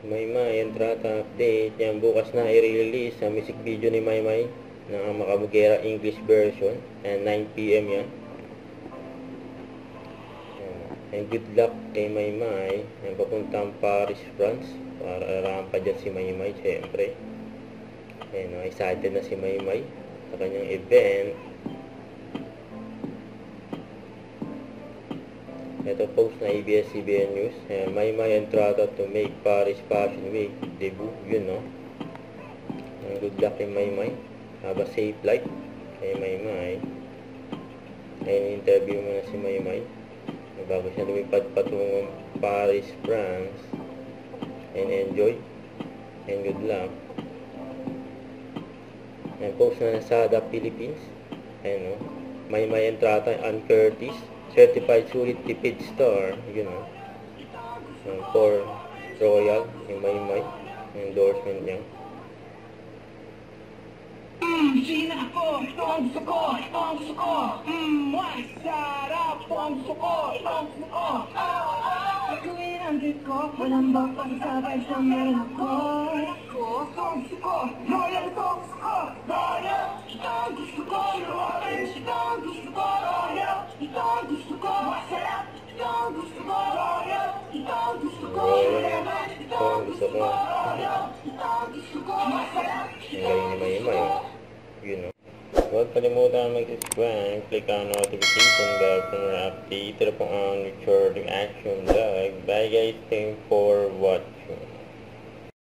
Maymay, entrata update. Yan, bukas na i-release ang music video ni Maymay ng Makamugera English version. And 9 PM yan. And good luck kay Maymay. Yan, papuntang Paris, France. Para rampa dyan si Maymay, syempre. Ayan, excited na si Maymay sa kanyang event. Ito post na ABS-CBN News. Maymay entrata to make Paris Fashion Week debut. Yun, no? Good luck kay Maymay. Have a safe flight kay Maymay. Ayan, interview mo na si Maymay bago siya lumipad patungong Paris, France. And enjoy. And good luck. Ayan, post na Sada, Philippines. Ayan, no? Maymay entrata, Ann Curtis. Certified Sulit Tipid Star, you know. For Royal, yung Maymay, endorsement niya. Sina ako, itong suko, sarap, itong suko. Gawin ang trip ko, walang bakang sabay sa meron ako. Itong suko, loyal, itong suko, loyal. Itong gusto ko, loyal, itong gusto ko, loyal. Itong gusto ko, masarap, itong gusto ko, loyal. Itong gusto ko, loyal, itong gusto ko, loyal. Itong gusto ko, masarap. Ang galing ni Maymay, you know. Huwag kalimutan mag-subscribe, click ang notification bell para update na po ang future reaction vlog. Bye guys, thanks for watching.